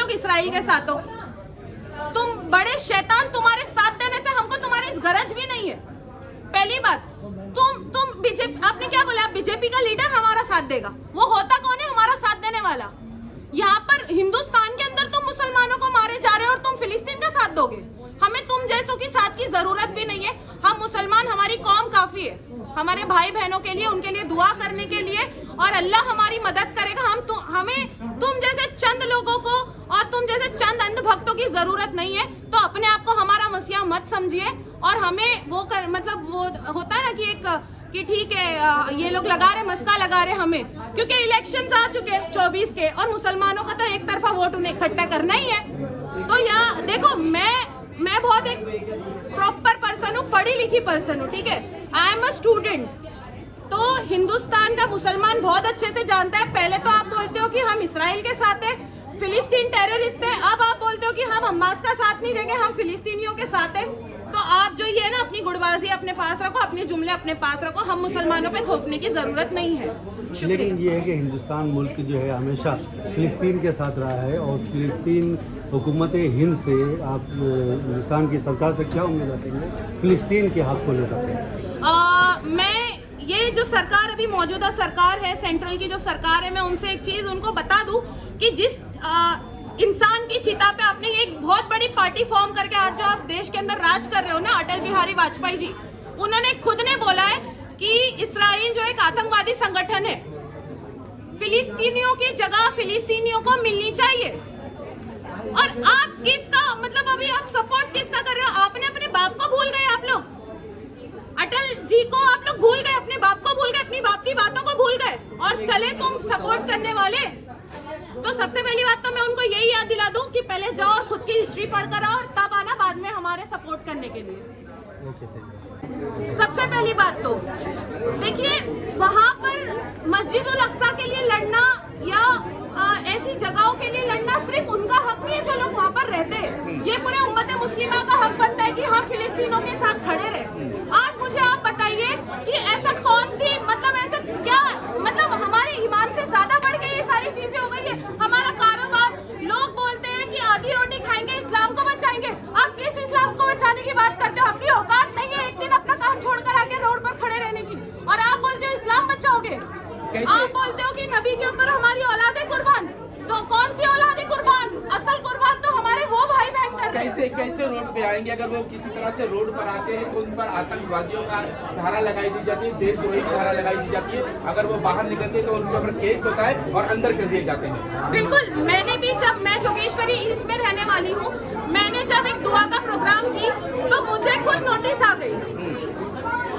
लोग इसराइल के साथ हो। तुम बड़े शैतान, तुम्हारे साथ देने से हमको तुम्हारी गरज भी नहीं है। पहली बात, तुम बीजेपी, आपने क्या बोला, बीजेपी का लीडर हमारा साथ देगा, वो होता कौन है हमारा साथ देने वाला? यहाँ पर हिंदुस्तान के अंदर तुम मुसलमानों को मारे जा रहे हो और तुम फिलिस्तीन का साथ दोगे? हमें तुम जैसों की साथ की जरूरत भी नहीं है। हम मुसलमान, हमारी कौम काफी है हमारे भाई बहनों के लिए, उनके लिए दुआ करने के लिए, और अल्लाह हमारी मदद करेगा। हमें तुम जैसे चंद लोगों को और तुम जैसे चंद अंधभक्तों की जरूरत नहीं है। तो अपने आप को हमारा मसीहा मत समझिए, और हमें वो मतलब वो होता है ना कि ठीक है ये लोग लगा रहे, मस्का लगा रहे हमें, क्योंकि इलेक्शंस आ चुके 24 के, और मुसलमानों का तो एक तरफा वोट उन्हें इकट्ठा करना ही है। तो यहाँ देखो, मैं बहुत एक प्रॉपर पर्सन हूँ, पढ़ी लिखी पर्सन हूँ, ठीक है, आई एम अ स्टूडेंट। तो हिंदुस्तान का मुसलमान बहुत अच्छे से जानता है। पहले तो आप बोलते हो कि हम इसराइल के साथ है, फिलिस्तीन टेररिस्ट है, अब आप बोलते हो कि हम हमास का साथ नहीं देंगे, हम फिलिस्तीनियों के साथ है। तो आप जो ये ना अपनी गुड़बाजी अपने पास रखो, अपने जुमले अपने पास रखो, हम मुसलमानों पे थोपने की जरूरत नहीं है। लेकिन ये है कि हिंदुस्तान मुल्क जो है हमेशा फिलिस्तीन के साथ रहा है, और फिलिस्तीन हुकूमत हिंद से आप हिंदुस्तान की सरकार से क्या उम्मीद रखते हैं फिलिस्तीन के हक को लेकर? मैं ये जो सरकार अभी मौजूदा सरकार है, सेंट्रल की जो सरकार है, मैं उनसे एक चीज उनको बता दूं कि जिस इंसान की चिता पे आपने एक बहुत बड़ी पार्टी फॉर्म करके आज जो आप देश के अंदर राज कर रहे हो ना, अटल बिहारी वाजपेयी जी, उन्होंने खुद ने बोला है कि इसराइल जो एक आतंकवादी संगठन है, फिलिस्तीनियों की जगह फिलिस्तीनियों को मिलनी चाहिए। और आप किसका मतलब अभी आप सपोर्ट किसका कर रहे हो? आपने अपने बाप को भूल गए, आप लोग अटल जी को आप लोग भूल गए, अपने बाप को भूल गए, अपनी बाप की बातों को भूल गए, और चले तुम सपोर्ट करने वाले। तो सबसे पहली बात तो मैं उनको यही याद दिला दूं कि पहले जाओ और खुद की हिस्ट्री पढ़ कर आओ, और तब आना बाद में हमारे सपोर्ट करने के लिए। सबसे पहली बात तो देखिए, वहां पर मस्जिद उल अक्सा के लिए लड़ना या ऐसी जगहों के लिए लड़ना सिर्फ उनका हक नहीं है जो लोग वहाँ पर रहते हैं, ये पूरे उम्मत मुस्लिमा का हक बनता है कि हम फिलिस्तीनों के साथ खड़े रहे। आज मुझे आप बताइए कि ऐसा कौन सी मतलब ऐसा क्या मतलब हमारे ईमान से ज्यादा बढ़ के ये सारी चीजें हो गई है। हमारा कारोबार, लोग बोलते हैं कि आधी रोटी खाएंगे, इस्लाम को बचाएंगे। आप किस इस्लाम को बचाने की बात करते हो? आपकी औकात नहीं है एक दिन अपना काम छोड़कर आके रोड पर खड़े रहने की, और आप बोलते हो इस्लाम बचाओगे। आप बोलते हो कि नबी के ऊपर हमारी औलादे कुर्बान, तो कौन सी औलादे कुर्बान? असल कुर्बान तो हमारे वो भाई बहन कर रहे हैं। कैसे रोड पे आएंगे? अगर वो किसी तरह से रोड पर आते हैं तो उन पर आतंकवादियों का धारा लगाई दी जाती है, देशद्रोही की धारा लगाई दी जाती है। अगर वो बाहर निकलते हैं तो उनके ऊपर केस होता है और अंदर कर दिए जाते हैं। बिल्कुल, मैंने भी जब मैं जोगेश्वरी ईस्ट में रहने वाली हूँ, मैंने जब एक दुआ का प्रोग्राम की तो मुझे खुद नोटिस आ गई,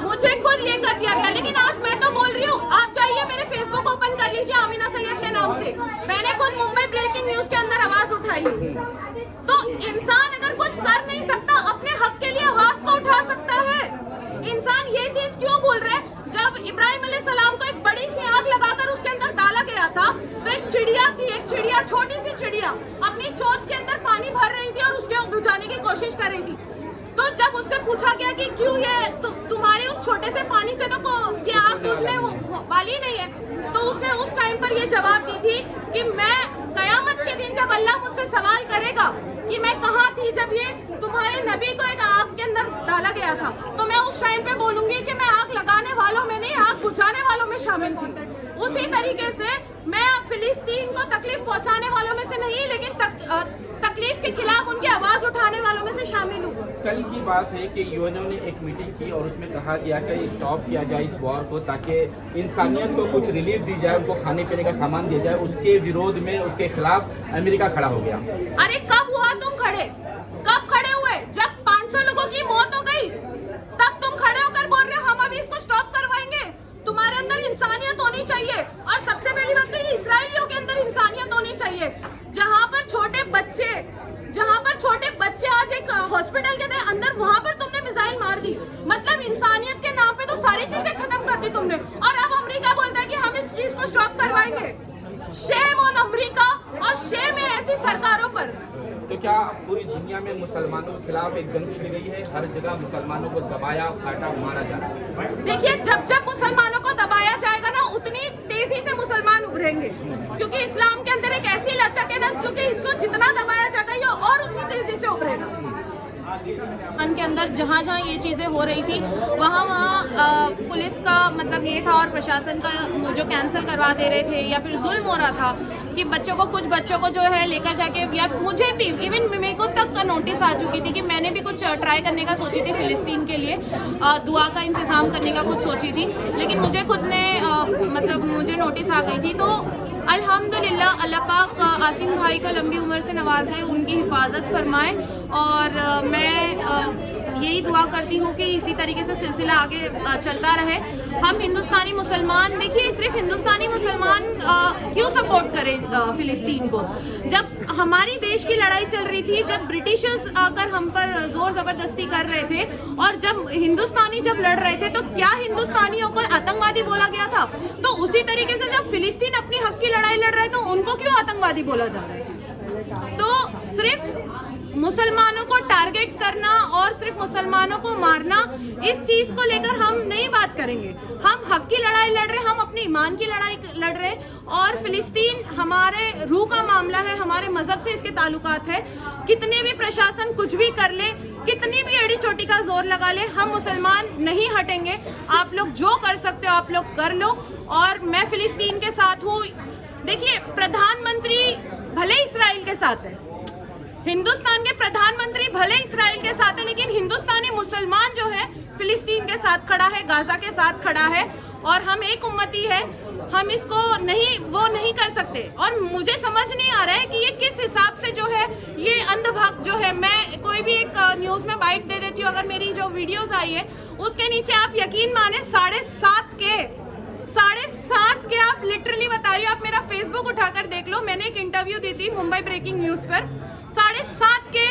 मुझे खुद ये कर दिया गया। लेकिन आज मैं तो बोल रही हूँ, आप जाइए मेरे फेसबुक ओपन कर लीजिए आमीना सैयद के नाम से, मैंने खुद मुंबई ब्रेकिंग न्यूज के अंदर आवाज उठाई। तो इंसान अगर कुछ कर नहीं सकता, अपने हक के लिए आवाज तो उठा सकता है। इंसान ये चीज क्यों भूल रहे? जब इब्राहिम अलैहिस्सलाम को एक बड़ी सी आग लगाकर उसके अंदर डाला गया था, तो एक चिड़िया थी, एक चिड़िया, छोटी सी चिड़िया अपनी चोंच के अंदर पानी भर रही थी और उसके बुझाने की कोशिश कर रही थी। तो जब उससे पूछा गया कि क्यों ये तुम्हारे उस छोटे से पानी से तो क्या आग बुझने वाली नहीं है, तो उसने उस टाइम पर ये जवाब दी थी कि मैं कयामत के दिन जब अल्लाह मुझसे सवाल करेगा कि मैं कहाँ थी जब ये तुम्हारे नबी को एक आग के अंदर डाला गया था, तो मैं उस टाइम पे बोलूंगी कि मैं आग लगाने वालों में नहीं, आग बुझाने वालों में शामिल थी। उसी तरीके से मैं फिलिस्तीन को तकलीफ पहुंचाने वालों में से नहीं, लेकिन तकलीफ के खिलाफ उनकी आवाज उठाने वालों में से शामिल हूँ। कल की बात है कि यूएनओ ने एक मीटिंग की और उसमें कहा गया कि स्टॉप किया जाए इस वॉर को, ताकि इंसानियत को कुछ रिलीफ दी जाए, उनको खाने पीने का सामान दिया जाए। उसके विरोध में, उसके खिलाफ अमेरिका खड़ा हो गया। अरे कब हुआ तुम खड़े? कब खड़े हुए? जब 500 लोगों की मौत हो गई तब तुम खड़े होकर बोल रहे हो हम अभी इसको स्टॉप करवाएंगे। तुम्हारे अंदर इंसानियत होनी चाहिए, और सबसे पहली बात तो ये इसराइलियों के अंदर इंसानियत होनी चाहिए। जहाँ पर छोटे बच्चे आज एक हॉस्पिटल के अंदर, वहाँ पर तुमने मिसाइल मार दी। मतलब इंसानियत के नाम पे तो सारी चीजें खत्म कर दी तुमने, और अब अमेरिका बोलता है कि हम इस चीज को स्टॉप करवाएंगे। शेम ऑन अमेरिका और शेम है ऐसी सरकारों पर। तो क्या पूरी दुनिया में मुसलमानों के खिलाफ एक जंग छिड़ गई है? हर जगह मुसलमानों को दबाया, काटा, मारा जा रहा है। देखिए, जब मुसलमानों को दबाया जाएगा ना, उतनी तेजी से मुसलमान उभरेंगे, क्योंकि इस्लाम के अंदर एक ऐसी लचक है ना, क्योंकि इसको जितना हिंदुस्तान के अंदर जहाँ जहाँ ये चीज़ें हो रही थी वहाँ पुलिस का मतलब ये था और प्रशासन का जो कैंसिल करवा दे रहे थे या फिर जुल्म हो रहा था कि कुछ बच्चों को जो है लेकर जाके, या मुझे भी इवन मेरे को तक नोटिस आ चुकी थी कि मैंने भी कुछ ट्राई करने का सोची थी फिलिस्तीन के लिए, दुआ का इंतज़ाम करने का कुछ सोची थी, लेकिन मुझे खुद ने मतलब मुझे नोटिस आ गई थी। तो अल्हम्दुलिल्लाह अल्लाह पाक आसिम भाई को लंबी उम्र से नवाजे, उनकी हिफाजत फरमाए और मैं यही दुआ करती हूँ कि इसी तरीके से सिलसिला आगे चलता रहे। हम हिंदुस्तानी मुसलमान, देखिए सिर्फ हिंदुस्तानी मुसलमान क्यों सपोर्ट करें फिलिस्तीन को? जब हमारी देश की लड़ाई चल रही थी, जब ब्रिटिशर्स आकर हम पर जोर ज़बरदस्ती कर रहे थे और जब हिंदुस्तानी जब लड़ रहे थे तो क्या हिंदुस्तानियों को आतंकवादी बोला गया था? तो उसी तरीके से जब फिलिस्तीन अपनी हक की लड़ाई लड़ रहा है तो उनको क्यों आतंकवादी बोला जा रहा है? तो सिर्फ मुसलमानों को टारगेट करना और सिर्फ मुसलमानों को मारना, इस चीज को लेकर हम नहीं बात करेंगे। हम हक की लड़ाई लड़ रहे, हम अपने ईमान की लड़ाई लड़ रहे और फिलिस्तीन हमारे रूह का मामला है, हमारे मजहब से इसके ताल्लुकात है। कितने भी प्रशासन कुछ भी कर ले, कितनी भी एड़ी चोटी का जोर लगा ले, हम मुसलमान नहीं हटेंगे। आप लोग जो कर सकते हो आप लोग कर लो और मैं फिलिस्तीन के साथ हूँ। देखिए प्रधानमंत्री भले इस्राइल के साथ है, हिंदुस्तान के प्रधानमंत्री भले इस्राइल के साथ है, लेकिन हिंदुस्तानी मुसलमान जो है फिलिस्तीन के साथ खड़ा है, गाजा के साथ खड़ा है और हम एक उम्मती है। हम इसको नहीं कर सकते और मुझे समझ नहीं आ रहा है कि ये किस हिसाब से जो है ये अंधभक्त जो है, मैं कोई भी एक न्यूज में बाइट दे देती हूँ, अगर मेरी जो वीडियोस आई है उसके नीचे आप यकीन माने 7.5 के आप लिटरली बता रही हो, आप मेरा फेसबुक उठाकर देख लो, मैंने एक इंटरव्यू दी थी मुंबई ब्रेकिंग न्यूज पर, 7.5 के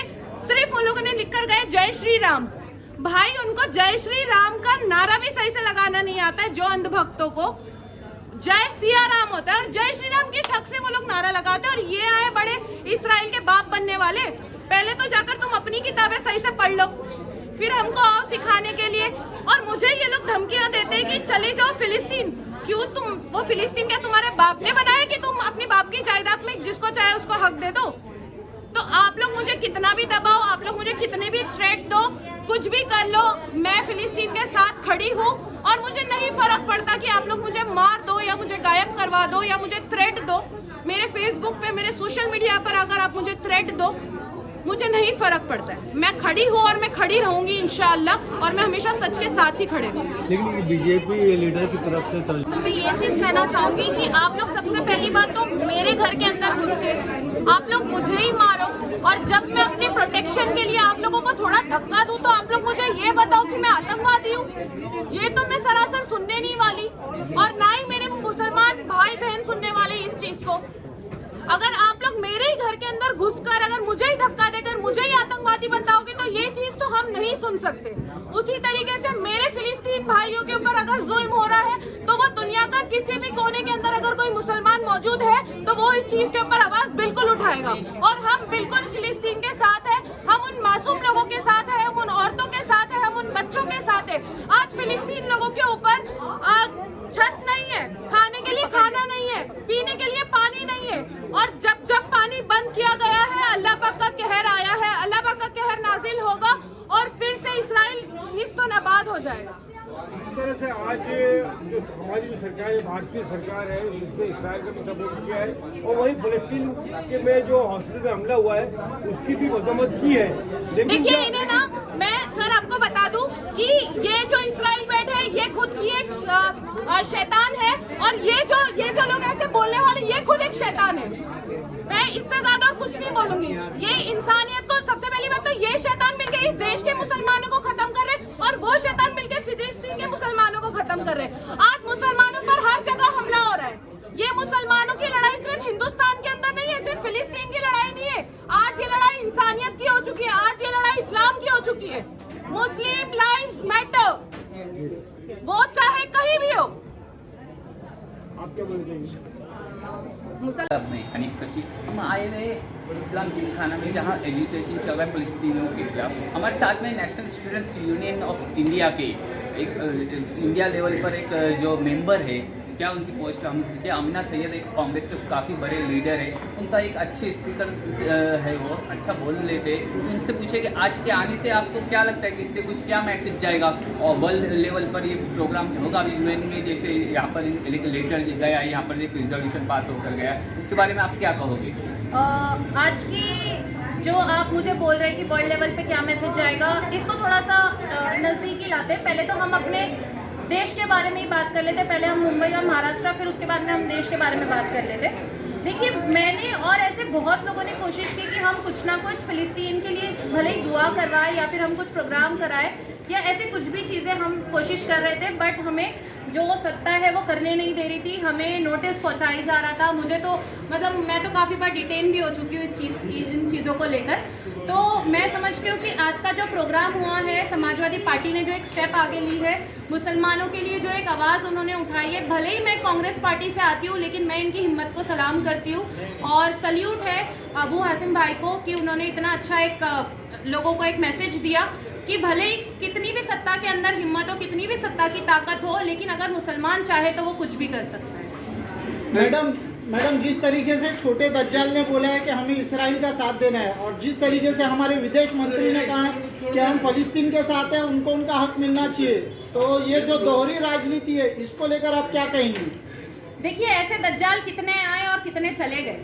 सिर्फ उन लोगों ने लिखकर गए जय श्री राम। भाई उनको जय श्री राम का नारा भी सही से लगाना नहीं आता है। जो अंधभक्तों को जय सिया राम होता है और जय श्री राम की हक से वो लोग नारा लगाते हैं और ये आए बड़े इस्राइल के बाप बनने वाले। पहले तो जाकर तुम अपनी किताबें सही से पढ़ लो, फिर हमको आओ सिखाने के लिए। और मुझे ये लोग धमकियां देते हैं कि चले जाओ फिलिस्तीन। क्यों? तुम वो फिलिस्तीन क्या तुम्हारे बाप ने बनाया कि तुम अपने बाप की जायदाद में जिसको चाहे उसको हक दे दो? तो आप लोग मुझे कितना भी दबाओ, आप लोग मुझे कितने भी थ्रेट दो, कुछ भी कर लो, मैं फिलिस्तीन के साथ खड़ी हूँ और मुझे नहीं फर्क पड़ता कि आप लोग मुझे मार दो या मुझे गायब करवा दो या मुझे थ्रेट दो। मेरे फेसबुक पे, मेरे सोशल मीडिया पर अगर आप मुझे थ्रेट दो, मुझे नहीं फर्क पड़ता है। मैं खड़ी हूँ और मैं खड़ी रहूंगी इंशाअल्लाह और मैं हमेशा सच के साथ ही खड़े रहूंगी। लेकिन बीजेपी लीडर की तरफ से तो मैं ये चीज कहना चाहूंगी कि आप लोग सबसे पहली बात तो मेरे घर के अंदर घुस के आप लोग मुझे ही मारो और जब मैं अपने प्रोटेक्शन के लिए आप लोगों को थोड़ा धक्का दूं तो आप लोग मुझे ये बताओ कि मैं आतंकवादी हूँ। ये तो मैं सरासर सुनने नहीं वाली और ना ही मेरे मुसलमान भाई बहन सुनने वाले इस चीज को। अगर आप लोग मेरे ही घर के अंदर घुसकर अगर मुझे ही धक्का देकर मुझे ही आतंकवादी बताओगे तो ये चीज तो हम नहीं सुन सकते। उसी तरीके से मेरे फिलिस्तीन भाइयों के ऊपर अगर जुल्म हो रहा है तो वो दुनिया का किसी भी कोने के अंदर अगर कोई मुसलमान मौजूद है तो वो इस चीज के ऊपर आवाज बिल्कुल उठाएगा और हम बिल्कुल फिलिस्तीन के साथ है। हम उन मासूम लोगों के साथ है, हम उन औरतों के साथ है, हम उन बच्चों के साथ है। आज फिलिस्तीन लोगों के ऊपर छत नहीं है, खाने के लिए खाना नहीं है, पीने के लिए पानी नहीं है और जब जब पानी बंद किया गया है अल्लाह पाक का कहर आया है, अल्लाह पाक का कहर नाजिल होगा और फिर से इस्राइल निस्तो नाबाद हो जाएगा। इस तरह से आज जो हमारी जो सरकार है, भारतीय सरकार है, जिसने इस्राइल का भी सपोर्ट किया है और वही फलस्तीन के में जो हॉस्पिटल में हमला हुआ है उसकी भी मजम्मत की है। देखिए इन्हें ना मैं सर आपको बता दूं कि ये जो इस्राइल बैठे है ये खुद भी एक शैतान है और ये जो लोग ऐसे बोलने वाले ये खुद एक शैतान है। मैं इससे ज्यादा और कुछ नहीं बोलूंगी। ये इंसानियत को सबसे पहली बात तो ये शैतान मिलके इस देश के मुसलमानों को खत्म कर रहे और वो शैतान मिलके फिलिस्तीन के मुसलमानों को खत्म कर रहे। आज मुसलमानों पर हर जगह हमला हो रहा है। ये मुसलमानों की लड़ाई सिर्फ हिंदुस्तान के अंदर नहीं है, सिर्फ फिलिस्तीन की लड़ाई नहीं है। आज ये लड़ाई इंसानियत की हो चुकी है, आज ये लड़ाई इस्लाम की हो चुकी है। मुस्लिम लाइव्स मैटर, वो चाहे कहीं भी हो। आप क्या बोलते हैं? में हनीफ कची हम आए हुए इस्लाम जिमखाना में जहाँ एजुटेशन चल रहा है फ़लस्तीनियों के खिलाफ। हमारे साथ में national students union of India के एक इंडिया लेवल पर एक जो मेंबर है क्या उनकी पोस्ट हम सोचे। आमिना सैयद एक कांग्रेस के काफ़ी बड़े लीडर है, उनका एक अच्छे स्पीकर है, वो अच्छा बोल लेते। उनसे पूछे कि आज के आने से आपको क्या लगता है कि इससे कुछ क्या मैसेज जाएगा और वर्ल्ड लेवल पर ये प्रोग्राम होगा अभी UN में, जैसे यहाँ पर एक लेटर गया, यहाँ पर एक रिजोल्यूशन पास होकर गया, इसके बारे में आप क्या कहोगे? आज की जो आप मुझे बोल रहे हैं कि वर्ल्ड लेवल पे क्या मैसेज जाएगा, इसको थोड़ा सा नज़दीकी लाते। पहले तो हम अपने देश के बारे में ही बात कर लेते। पहले हम मुंबई और महाराष्ट्र, फिर उसके बाद में हम देश के बारे में बात कर लेते। देखिए, मैंने और ऐसे बहुत लोगों ने कोशिश की कि हम कुछ ना कुछ फ़िलिस्तीन के लिए भले ही दुआ करवाएं या फिर हम कुछ प्रोग्राम कराएं या ऐसे कुछ भी चीज़ें हम कोशिश कर रहे थे, बट हमें जो सत्ता है वो करने नहीं दे रही थी। हमें नोटिस पहुंचाई जा रहा था। मुझे तो मतलब मैं तो काफ़ी बार डिटेन भी हो चुकी हूँ इन चीज़ों को लेकर। तो मैं समझती हूँ कि आज का जो प्रोग्राम हुआ है, समाजवादी पार्टी ने जो एक स्टेप आगे ली है, मुसलमानों के लिए जो एक आवाज़ उन्होंने उठाई है, भले ही मैं कांग्रेस पार्टी से आती हूँ लेकिन मैं इनकी हिम्मत को सलाम करती हूँ और सल्यूट है अबू हासिम भाई को कि उन्होंने इतना अच्छा एक लोगों को एक मैसेज दिया कि भले ही कितनी भी सत्ता के अंदर हिम्मत हो, कितनी भी सत्ता की ताकत हो, लेकिन अगर मुसलमान चाहे तो वो कुछ भी कर सकता है। मैडम जिस तरीके से छोटे दज्जाल ने बोला है कि हमें इसराइल का साथ देना है और जिस तरीके से हमारे विदेश मंत्री ने कहा है कि हम फलस्तीन के साथ हैं, उनको उनका हक मिलना चाहिए, तो ये जो दोहरी राजनीति है इसको लेकर आप क्या कहेंगी? देखिए, ऐसे दज्जाल कितने आए और कितने चले गए।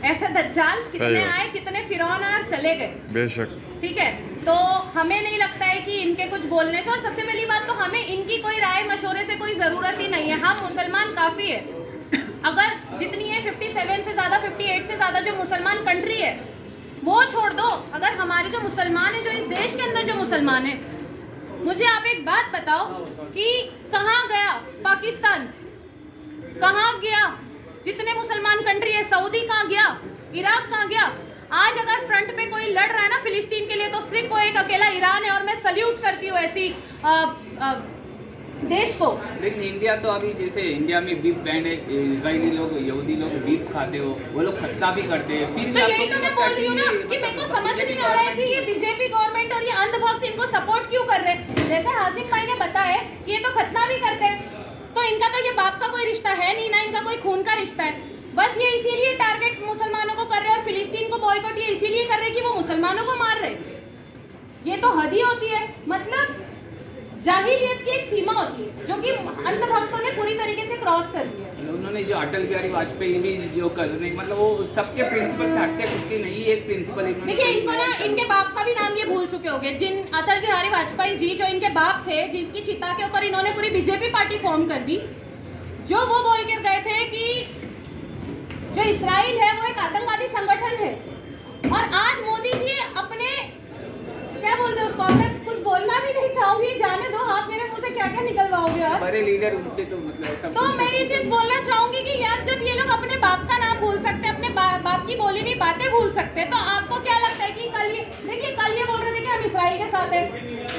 ऐसे दज्जाल कितने आए, कितने फिरौन आए और चले गए। बेशक, ठीक है। तो हमें नहीं लगता है कि इनके कुछ बोलने से, और सबसे पहली बात तो हमें इनकी कोई राय मशवरे से कोई ज़रूरत ही नहीं है। हम मुसलमान काफ़ी है। अगर जितनी है 57 से ज़्यादा, 58 से ज़्यादा जो मुसलमान कंट्री है वो छोड़ दो। अगर हमारे जो मुसलमान है, जो इस देश के अंदर जो मुसलमान है, मुझे आप एक बात बताओ कि कहाँ गया पाकिस्तान, कहाँ गया जितने मुसलमान कंट्री है, सऊदी कहाँ गया, इराक कहाँ गया। आज अगर फ्रंट पे कोई लड़ रहा है ना फिलिस्तीन के लिए, तो सिर्फ वो एक अकेला ईरान है और मैं सल्यूट करती हूँ ऐसी देश को। लेकिन इंडिया तो अभी जैसे इंडिया में बीफ बैंड है, इजरायली लोग, यहूदी लोग बीफ खाते हो, वो लोग खत्ता भी करते हैं, फिर तो यही तो मैं बोल रही हूँ ना कि मेरे को समझ नहीं आ रहा है कि ये बीजेपी गवर्नमेंट और ये अंधभक्त इनको सपोर्ट क्यों कर रहे हैं। जैसे हासिम भाई ने बताया कि ये तो खतना भी करते हैं, तो इनका तो ये बाप का कोई रिश्ता है नहीं ना, इनका कोई खून का रिश्ता है। बस ये इसीलिए टारगेट मुसलमानों को कर रहे हैं और फिलिस्तीन को बॉयकॉट ये इसीलिए कर रहे हैं कि वो मुसलमानों को मार रहे। ये तो हद ही होती है। मतलब जाहिलियत की एक सीमा होती है जो कि अंधभक्तों ने पूरी तरीके से क्रॉस कर दिया। उन्होंने जो अटल बिहारी वाजपेयी भी जो कर रहे, मतलब वो सबके प्रिंसिपल से हटके कुछ नहीं, एक प्रिंसिपल। देखिए, इनको ना इनके बाप का भी नाम ये भूल चुके होंगे। जिन अटल बिहारी वाजपेयी जी जो इनके बाप थे, जिनकी चिता के ऊपर इन्होंने पूरी बीजेपी पार्टी फॉर्म कर दी, जो वो बोल कर गए थे कि जो इसराइल है वो एक आतंकवादी संगठन है। और आज मोदी जी अपने क्या बोलते हैं उसको, मैं कुछ बोलना भी नहीं चाहूंगी, जाने दो, आप मेरे मुंह से क्या क्या निकलवाओगे आप। बड़े लीडर उनसे तो मतलब तो मैं ये चीज बोलना चाहूंगी कि यार, जब ये लोग अपने बाप का नाम भूल सकते हैं, अपने बाप की बोली हुई बातें भूल सकते हैं, तो आपको क्या लगता है कि कल ये देखिए, कल ये बोल रहे थे कि हम इसराइल के साथ हैं,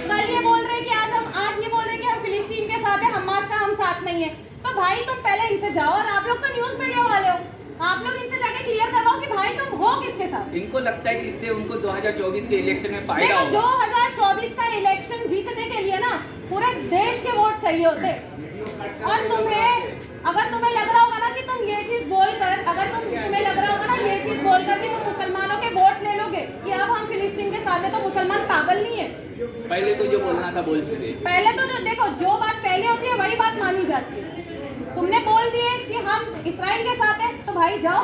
कल ये बोल रहे हैं कि आज ये बोल रहे हैं कि हम फिलिस्तीन के साथ हैं, हमास का हम साथ नहीं है। तो भाई तुम पहले इनसे जाओ, और आप लोग तो न्यूज मीडिया वाले हो, आप लोग इनसे जाके क्लियर करवाओ कि भाई तुम हो किसके साथ। इनको लगता है कि इससे उनको 2024 के इलेक्शन में फायदा होगा। 2024 का इलेक्शन जीतने के लिए ना पूरे देश के वोट चाहिए होते। और अगर तुम्हें लग रहा होगा ना कि तुम ये चीज बोलकर, तुम्हें लग रहा होगा ना ये चीज बोलकर कि तुम मुसलमानों के वोट ले लोगे कि अब हम फिलिस्तीन के साथ हैं, तो मुसलमान पागल नहीं है। पहले तो जो बोलना था बोल चुके। पहले तो जो देखो, जो बात पहले होती है वही बात मानी जाती है। तुमने बोल दिए कि हम इसराइल के साथ हैं, तो भाई जाओ,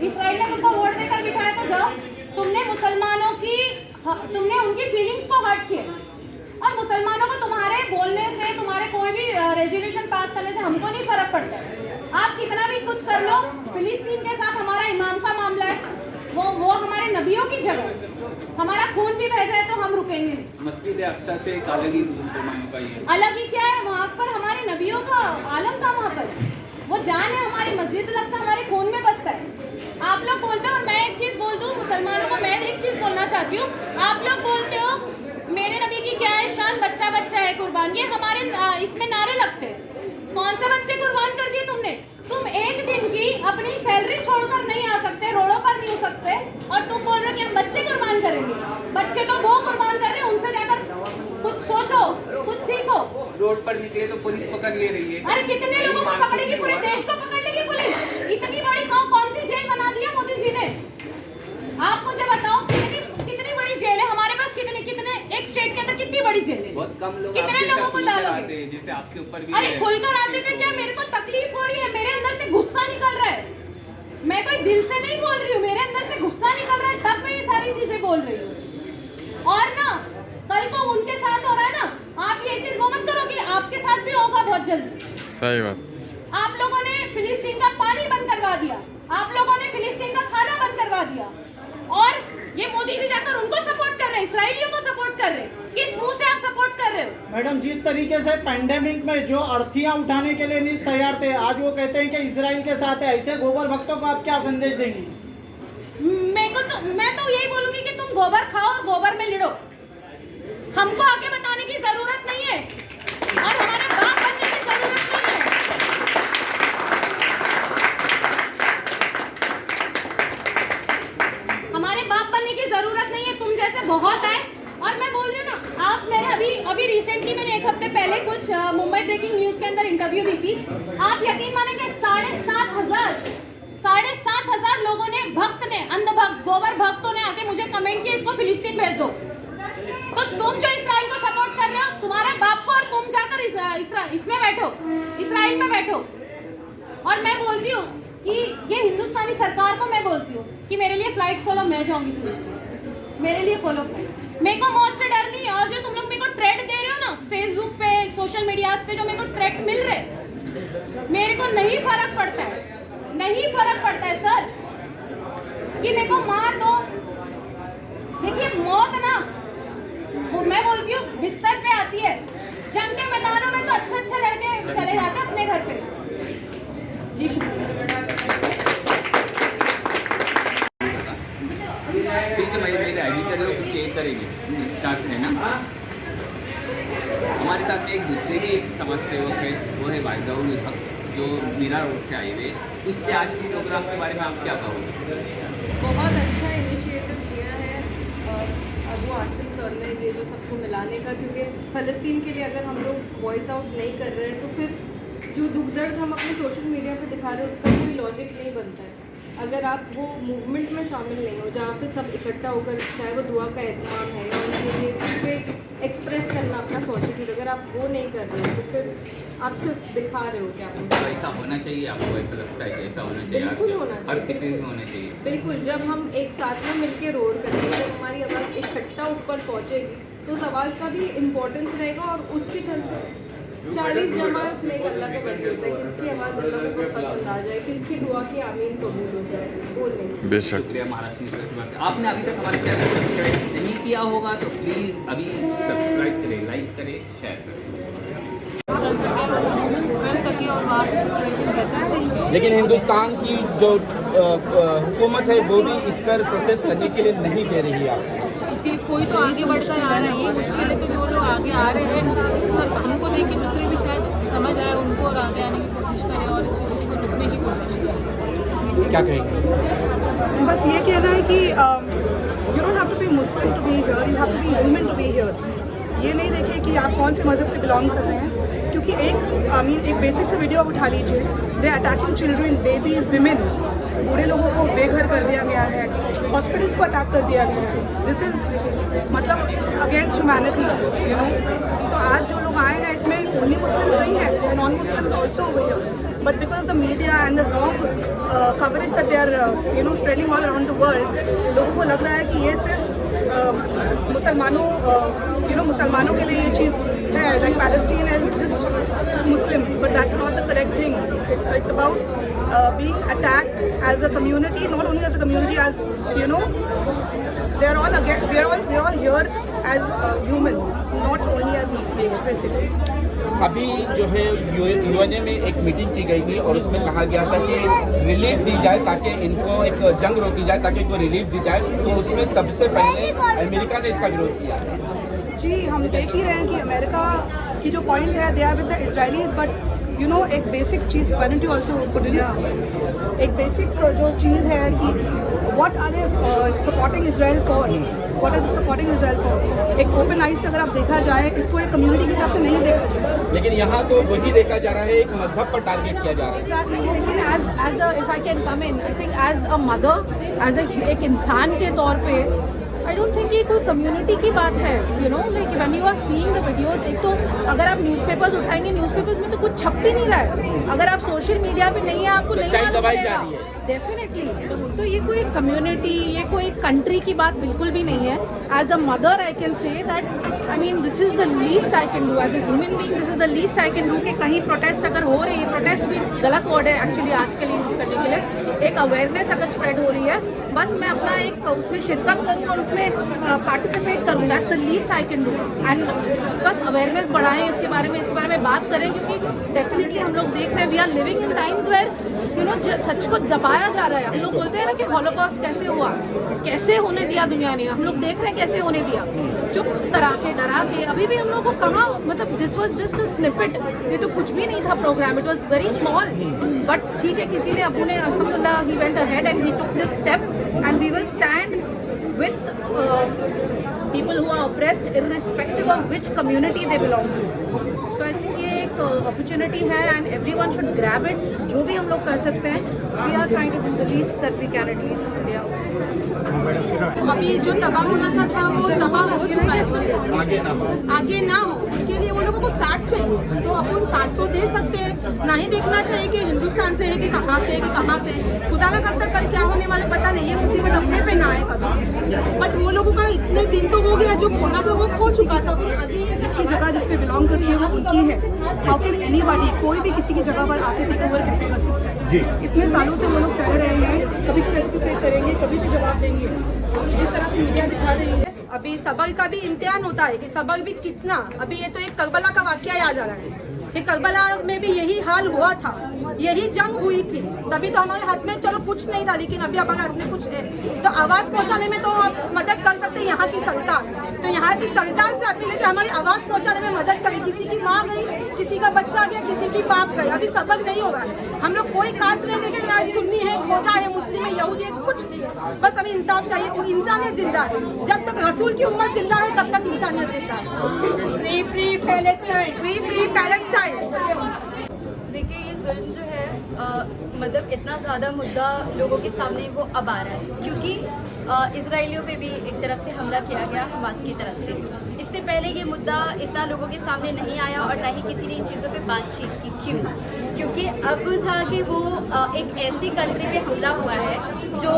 इसराइल ने तुमको वोट देकर बिठाया तो जाओ। तुमने मुसलमानों की, तुमने उनकी फीलिंग्स को हर्ट किया, और मुसलमानों को तुम्हारे बोलने से, तुम्हारे कोई भी रेजोल्यूशन पास करने से हमको नहीं फर्क पड़ता। आप कितना भी कुछ कर लो, फिलिस्तीन के साथ हमारा इमाम का मामला है, वो हमारे नबियों की जगह, हमारा खून भी बह जाए तो हम रुकेंगे नहीं। मस्जिद अक्सा से एक अलग ही मुसलमानों का ही है। अलग ही क्या है, वहाँ पर हमारे नबियों का आलम था, वहाँ पर वो जान है, हमारी मस्जिद अक्सा हमारे खून में बसता है। आप लोग बोलते हो, मैं एक चीज बोल दूं मुसलमानों को, मैं एक चीज बोलना चाहती हूँ। आप लोग बोलते हो मेरे नबी की क्या है शान, बच्चा बच्चा है कुर्बान, ये हमारे इसमें नारे लगते हैं। कौन से बच्चे कुर्बान कर दिए तुमने? तुम एक दिन की अपनी सैलरी छोड़कर नहीं आ सकते, रोडों पर नहीं हो सकते, और तुम बोल रहे हो कि हम बच्चे कुर्बान करेंगे। बच्चे तो वो कुर्बान कर रहे हैं, उनसे जाकर कुछ सोचो, कुछ सीखो। रोड पर निकले तो पुलिस पकड़ ले रही है। अरे कितने लोगों को पकड़ेगी? पूरे देश को पकड़ लेगी पुलिस। इतनी बड़ी कौन सी जेल बना दी है मोदी जी ने? आप मुझे बताओ कितनी बड़ी जेल है हमारे पास? कितने एक स्टेट के अंदर कितनी बड़ी जेल है? बहुत कम लोग कितने लोगों को डालोगे? जैसे आपके ऊपर भी अरे खुलकर आते थे क्या? मेरे को तकलीफ हो रही है, मेरे अंदर से गुस्सा निकल रहा है। मैं कोई दिल से नहीं बोल रही हूँ, मेरे अंदर से गुस्सा निकल रहा है, तब मैं ये सारी चीजें बोल रही हूँ। और ना कल को उनके साथ हो रहा है ना, आप ये चीज वो मत करो कि आपके साथ भी होगा बहुत जल्दी। सही बात। आप लोगों ने फिलिस्तीन का पानी बंद करवा दिया, आप लोगों ने फिलिस्तीन का खाना बंद करवा दिया, और ये मोदी जी जाकर उनको सपोर्ट कर रहे हैं, इसराइलियों को सपोर्ट कर रहे हैं। किस मुंह से आप सपोर्ट कर रहे हो? मैडम, जिस तरीके से पैंडेमिक में जो अर्थियां उठाने के लिए नहीं तैयार थे, आज वो कहते हैं कि इसराइल के साथ है, ऐसे गोबर भक्तों को आप क्या संदेश देंगी? मैं तो यही बोलूंगी कि तुम गोबर खाओ और गोबर में लिड़ो। हमको आके बताने की जरूरत नहीं है और हमारे बाप बनने की जरूरत नहीं है। हमारे बाप बनने की जरूरत नहीं है, तुम जैसे बहुत है। और मैं बोल रही हूँ ना, आप मैंने अभी रिसेंटली मैंने एक हफ्ते पहले कुछ मुंबई ब्रेकिंग न्यूज के अंदर इंटरव्यू दी थी। आप यकीन मानेंगे 7,500 लोगों ने, भक्त ने, अंध भक्त, गोबर भक्तों ने आके मुझे कमेंट किया इसको फिलिस्तीन भेज दो। तो तुम जो इसराइल को सपोर्ट कर रहे हो, तुम्हारे बाप को, और तुम जाकर इसमें बैठो, इसराइल में बैठो। और मैं बोलती हूँ कि ये हिंदुस्तानी सरकार को मैं बोलती हूँ कि मेरे लिए फ्लाइट खोलो, मैं जाऊंगी फिलिस्तीन, मेरे लिए खोलो फ्लाइट। मेरे को मौत से डर नहीं है। और जो तुम लोग मेरे को थ्रेट दे रहे हो ना फेसबुक पे, सोशल मीडिया पे, जो मेरे को थ्रेट मिल रहे, मेरे को नहीं फर्क पड़ता है, नहीं फर्क पड़ता है सर कि मेरे को मार दो। देखिए मौत ना, वो मैं बोलती हूँ बिस्तर पे आती है। जंग के मैदानों में तो अच्छे लड़के चले जाते हैं अपने घर पे। जी शुक्रिया। ठीक है भाई, मेरे एडिटर लोग चेक करेंगे, स्टार्ट है ना। हमारे साथ में एक दूसरे भी एक समाज सेवक है, वो है वाहिदाउल हक, जो मीरा रोड से आए हुए। उसके आज के प्रोग्राम के बारे में आप क्या कहोगे? बहुत अच्छा इनिशिएटिव लिया है अबू आसिम सर ने, ये जो सबको मिलाने का, क्योंकि फ़लस्तीन के लिए अगर हम लोग वॉइस आउट नहीं कर रहे हैं तो फिर जो दुख दर्द हम अपने सोशल मीडिया पे दिखा रहे हैं उसका कोई लॉजिक नहीं बनता है। अगर आप वो मूवमेंट में शामिल नहीं हो जहाँ पे सब इकट्ठा होकर, चाहे वो दुआ का एहतमाम है या उनके लिए सिर्फ एक एक्सप्रेस करना अपना सॉलिट्यूड, अगर आप वो नहीं कर रहे हो तो फिर आप सिर्फ दिखा रहे हो क्या तो ऐसा होना चाहिए? आपको ऐसा लगता है कि ऐसा होना चाहिए? बिल्कुल होना चाहिए, हर सिटीज में होना चाहिए। बिल्कुल। जब हम एक साथ में मिलके रोर करेंगे, जब हमारी आवाज़ इकट्ठा ऊपर पहुँचेगी तो उस आवाज़ का भी इम्पोर्टेंस रहेगा। और उसके चलते 40 जमा उसमें एक अल्लाह का वली होता है, किसकी आवाज़ अल्लाह को पसंद आ जाए, किसकी दुआ की आमीन कबूल हो जाए, बोल नहीं सकते। बेशक। शुक्रिया महाराष्ट्र की बात। आपने अभी तक हमारे चैनल को सब्सक्राइब नहीं किया होगा तो प्लीज़ अभी सब्सक्राइब करें, लाइक करें, शेयर करें। लेकिन हिंदुस्तान की जो हुकूमत है वो भी इस पर प्रोटेस्ट करने के लिए नहीं दे रही है आपको। इसी कोई तो आगे बढ़ता आ रहा है, मुश्किल है तो जो लोग आगे आ रहे हैं सब हमको देख के दूसरे भी शायद समझ आए उनको और आगे आने की कोशिश करें और इस चीज़ को रुकने की कोशिश करें। क्या कहेंगे? बस ये कहना है कि you don't have to be Muslim to be here, you have to be human to be here. ये नहीं देखें कि आप कौन से मज़हब से बिलोंग कर रहे हैं, क्योंकि एक बेसिक से वीडियो उठा लीजिए, दे अटैकिंग चिल्ड्रन, बेबीज, विमेन, बूढ़े लोगों को बेघर कर दिया गया है, हॉस्पिटल्स को अटैक कर दिया गया है। दिस इज़ मतलब अगेंस्ट ह्यूमैनिटी, यू नो। तो आज जो लोग आए हैं इसमें ओनली मुस्लिम्स नहीं है, non Muslims also over here, but because of the media and the wrong coverage that they are spreading all around the world, लोगों को लग रहा है कि ये सिर्फ मुसलमानों के लिए ये चीज़ है, like Palestine is just Muslims, but that's not the correct thing. It's about being attacked as a community, not only as a community, as you know, we're all here as humans, not only as Muslims basically. अभी जो है UNA में एक meeting की गई थी और उसमें कहा गया था कि रिलीफ दी जाए ताकि इनको एक जंग रोकी जाए, ताकि इनको रिलीफ दी जाए। तो उसमें सबसे पहले अमेरिका ने इसका विरोध किया। जी, हम देख ही रहे हैं कि अमेरिका की जो पॉइंट है, they are with the Israelis, but you know एक बेसिक चीज़ यू ऑल्सो पुट इन एक बेसिक जो चीज़ है कि what are they supporting Israel for, what are they supporting Israel for. एक ओपन आइज से अगर आप देखा जाए, इसको एक कम्युनिटी के हिसाब से नहीं देखा जाए, लेकिन यहाँ तो वही देखा जा रहा है, एक मजहब पर टारगेट किया जा रहा है। if I can come in, I think as a mother, एक इंसान के तौर पे आई डोंट थिंक ये कोई कम्युनिटी की बात है, you know, like when you are seeing the videos. एक तो अगर आप न्यूज़पेपर्स उठाएंगे, न्यूज़पेपर्स में तो कुछ छप भी नहीं रहा है। अगर आप सोशल मीडिया पे नहीं है, आपको नहीं मालूम चलेगा डेफिनेटली। तो ये कोई कम्युनिटी, ये कोई कंट्री की बात बिल्कुल भी नहीं है। As a mother I can say that I mean this is the least I can do as a human being, this is the least I can do कि कहीं प्रोटेस्ट अगर हो रही है, प्रोटेस्ट भी गलत वर्ड है एक्चुअली आज के लिए यूज़ करने के लिए, एक अवेयरनेस अगर स्प्रेड हो रही है, बस मैं अपना एक उसमें शिरकत करूँ और उसमें पार्टिसिपेट करूँ, that's the least I can do. And बस अवेयरनेस बढ़ाएं इसके बारे में बात करें, क्योंकि डेफिनेटली हम लोग देख रहे हैं we are living in times where you know सच को दबाया जा रहा है। हम लोग बोलते हैं ना कि हॉलोकॉस्ट कैसे हुआ, कैसे होने दिया दुनिया ने, हम लोग देख रहे हैं कैसे होने दिया, चुप करा के डरा के। अभी भी हम लोग को कहाँ, मतलब this was just a snippet, ये तो कुछ भी नहीं था program, it was very small, but ठीक है, किसी ने अपने अल्हम्दुलिल्लाह ही went ahead and he took this step and we will stand with people who are oppressed irrespective of which community they belong to. So I think ये एक opportunity है and everyone should grab it. जो भी हम लोग कर सकते हैं, we are trying to do the least that we can at least India. अभी जो तबाह होना चाहता है वो तबाह हो चुका है, आगे ना हो, उसके लिए वो लोगों को साथ चाहिए। तो अपन साथ तो दे सकते हैं, ना ही देखना चाहिए कि हिंदुस्तान से है कि कहाँ से है कि कहाँ से। खुदा ना खास्ता कल क्या होने वाला पता नहीं है, मुसीबत अपने पे ना आए कभी, बट वो लोगों का इतने दिन तो हो गया, जो खोना था वो खो चुका था। जिसकी जगह जिस पे बिलोंग करती है वो उनकी है। हाउ कैन एनीबॉडी, कोई भी किसी की जगह पर आके टेक ओवर कैसे कर सकता है? इतने सालों से वो लोग सह रहे हैं, कभी तो रेस्टिकेट करेंगे, कभी तो जवाब देंगे। जिस तरह से मीडिया दिखा रही है, अभी सबर का भी इम्तिहान होता है कि सबर भी कितना। अभी ये तो एक करबला का वाकया याद आ रहा है कि करबला में भी यही हाल हुआ था, यही जंग हुई थी, तभी तो हमारे हाथ में चलो कुछ नहीं था, लेकिन अभी हमारे हाथ में कुछ है। तो आवाज़ पहुंचाने में तो आप मदद कर सकते हैं यहाँ की सरकार, तो यहाँ की सरकार से अपील है कि हमारी आवाज़ पहुंचाने में मदद करें। किसी की माँ गई, किसी का बच्चा गया, किसी की बाप गई, अभी सबर नहीं होगा। हम लोग कोई कास्ट नहीं देखें, ना सुन्नी है, खोजा है, मुस्लिम है, यहूदी है, कुछ नहीं है, बस अभी इंसाफ चाहिए। वो इंसानियत जिंदा है, जब तक रसूल की उम्मत जिंदा है तब तक इंसानियत जिंदा है। Free free Palestine, free free Palestine. देखिए ये जुल्म जो है मतलब इतना ज़्यादा मुद्दा लोगों के सामने वो अब आ रहा है, क्योंकि इजराइलियों पे भी एक तरफ से हमला किया गया हमास की तरफ से। इससे पहले ये मुद्दा इतना लोगों के सामने नहीं आया और ना ही किसी ने इन चीज़ों पे बातचीत की। क्यों? क्योंकि अब जाके वो एक ऐसी कंट्री पे हमला हुआ है जो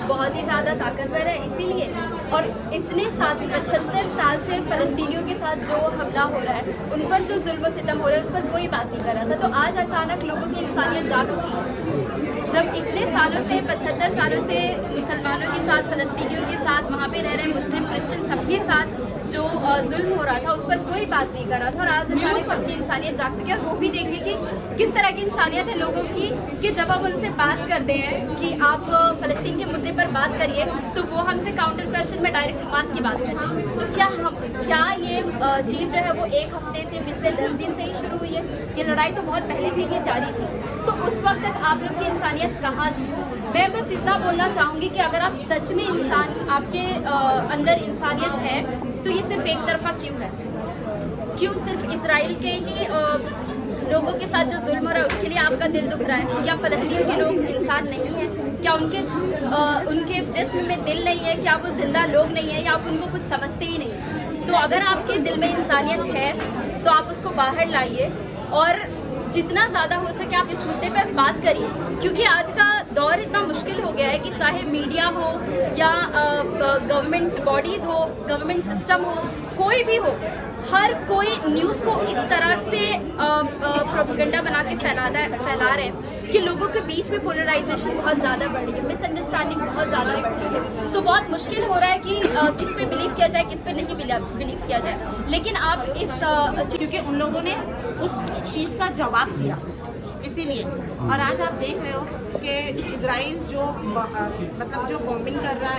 बहुत ही ज़्यादा ताकतवर है, इसीलिए। और इतने साल से 75 साल से फ़लस्तीनियों के साथ जो हमला हो रहा है, उन पर जो जुल्म सितम हो रहा है, उस पर कोई बात नहीं कर रहा था। तो आज अचानक लोगों की इंसानियत जाग उठी है, जब इतने सालों से 75 सालों से मुसलमानों के साथ, फ़लस्तीनियों के साथ, वहाँ पे रह रहे मुस्लिम क्रिश्चियन सबके साथ जो जुल्म हो रहा था, उस पर कोई बात नहीं कर रहा था। और आज अचानक सबकी इंसानियत जाग चुकी है। वो भी देखिए कि किस तरह की इंसानियत है लोगों की, कि जब हम उनसे बात करते हैं कि आप फ़लस्तीन के मुद्दे पर बात करिए, तो वो हमसे काउंटर क्वेश्चन में डायरेक्ट हमास की बात करते हैं। तो क्या ये चीज़ जो है वो एक हफ्ते से, पिछले 10 दिन से ही शुरू हुई है? ये लड़ाई तो बहुत पहले से ही जारी थी। तो उस वक्त तक आप लोग की इंसानियत कहाँ थी? मैं बस इतना बोलना चाहूँगी कि अगर आप सच में इंसान, आपके अंदर इंसानियत है, तो ये सिर्फ एक तरफा क्यों है? क्यों सिर्फ इसराइल के ही लोगों के साथ जो जुल्म हो रहा है उसके लिए आपका दिल दुख रहा है? क्या फ़लस्तीन के लोग इंसान नहीं हैं? क्या उनके जिस्म में दिल नहीं है? क्या वो जिंदा लोग नहीं है, या आप उनको कुछ समझते ही नहीं? तो अगर आपके दिल में इंसानियत है तो आप उसको बाहर लाइए और जितना ज़्यादा हो सके आप इस मुद्दे पर बात करिए, क्योंकि आज का दौर इतना मुश्किल हो गया है कि चाहे मीडिया हो या गवर्नमेंट बॉडीज़ हो, गवर्नमेंट सिस्टम हो, कोई भी हो, हर कोई न्यूज़ को इस तरह से प्रोपेगेंडा बना के फैला रहे हैं कि लोगों के बीच में पोलराइजेशन बहुत ज़्यादा बढ़ रही है, मिसअंडरस्टैंडिंग बहुत ज़्यादा बढ़ रही है। तो बहुत मुश्किल हो रहा है कि किस पे बिलीव किया जाए, किस पे नहीं बिलीव किया जाए। लेकिन आप इस क्योंकि उन लोगों ने उस चीज़ का जवाब दिया, इसीलिए। और आज आप देख रहे हो कि इजराइल जो मतलब जो बॉम्बिंग कर रहा है,